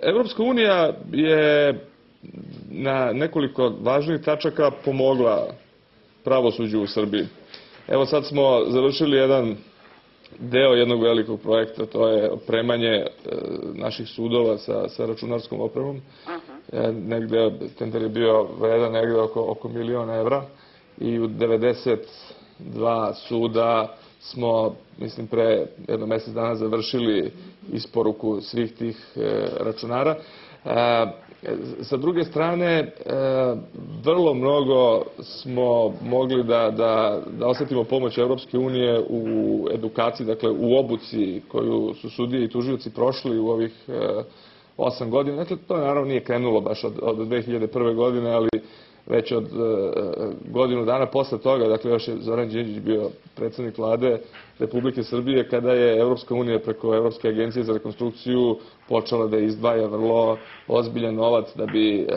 Evropska unija je na nekoliko važnih tačaka pomogla pravosuđu u Srbiji. Evo sad smo završili jedan deo jednog velikog projekta, to je opremanje naših sudova sa računarskom opremom. Negde, tender je bio vredan negde oko €1.000.000 i u 92 suda smo, mislim, pre jedno mesec dana završili isporuku svih tih računara. Sa druge strane, vrlo mnogo smo mogli da osetimo pomoć Evropske unije u edukaciji, dakle u obuci koju su sudije i tužioci prošli u ovih 8 godina. Dakle, to naravno nije krenulo baš od 2001. godine, ali već od godinu dana posle toga, dakle još je Zoran Đinđić bio predsjednik vlade Republike Srbije, kada je Evropska unija preko Evropske agencije za rekonstrukciju počela da izdvaja vrlo ozbiljan novac da bi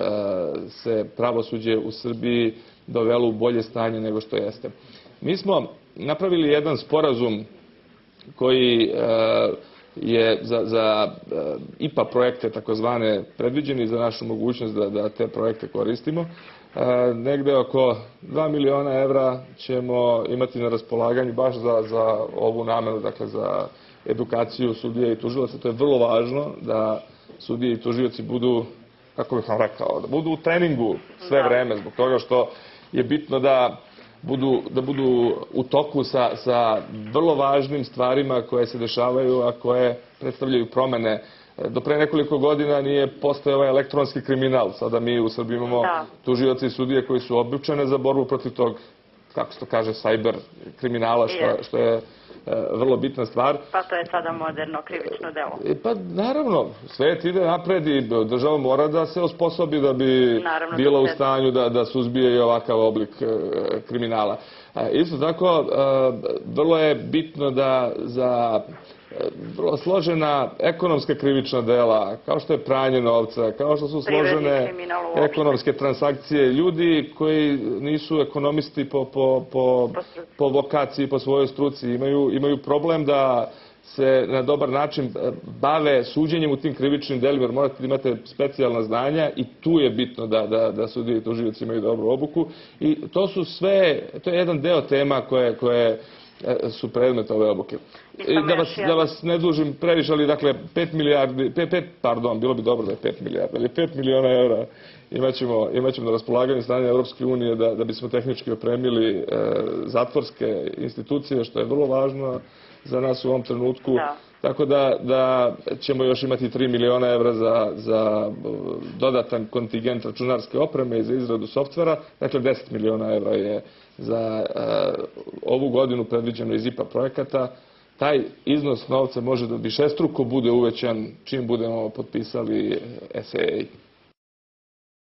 se pravosuđe u Srbiji dovelo u bolje stanje nego što jeste. Mi smo napravili jedan sporazum koji je za IPA projekte takozvane predviđeni za našu mogućnost da te projekte koristimo. Negde oko €2.000.000 ćemo imati na raspolaganju baš za ovu namenu, dakle za edukaciju sudija i tužilaca. To je vrlo važno da sudije i tužioci budu, kako bih vam rekao, da budu u treningu sve vreme, zbog toga što je bitno da budu u toku sa vrlo važnim stvarima koje se dešavaju, a koje predstavljaju promene. Do pre nekoliko godina nije postojao ovaj elektronski kriminal. Sada mi u Srbiji imamo tužioce i sudije koji su obučene za borbu protiv tog, kako se to kaže, cyber kriminala, što je vrlo bitna stvar. Pa to je sada moderno krivično delo. Pa naravno, svet ide napred i država mora da se osposobi da bi bila u stanju da suzbije i ovakav oblik kriminala. Isto tako, vrlo je bitno da za vrlo složena ekonomska krivična dela, kao što je pranje novca, kao što su složene ekonomske transakcije, ljudi koji nisu ekonomisti po vokaciji, po svojoj struci, imaju problem da se na dobar način bave suđenjem u tim krivičnim delima, jer morate da imate specijalna znanja i tu je bitno da sudije i tužioci imaju dobru obuku. I to je jedan deo tema koje su predmet ove obuke. Da vas ne dužim previše, ali dakle 5 milijardi, bilo bi dobro da je 5 milijardi, ali 5 miliona evra imaćemo na raspolaganju strane Evropske unije da bismo tehnički opremili zatvorske institucije, što je vrlo važno za nas u ovom trenutku. Tako da ćemo još imati 3 miliona evra za dodatan kontingent računarske opreme i za izradu softvera. Dakle, 10 miliona evra je za ovu godinu predviđeno iz IPA projekata. Taj iznos novca može da višestruko bude uvećan čim budemo potpisali SAA.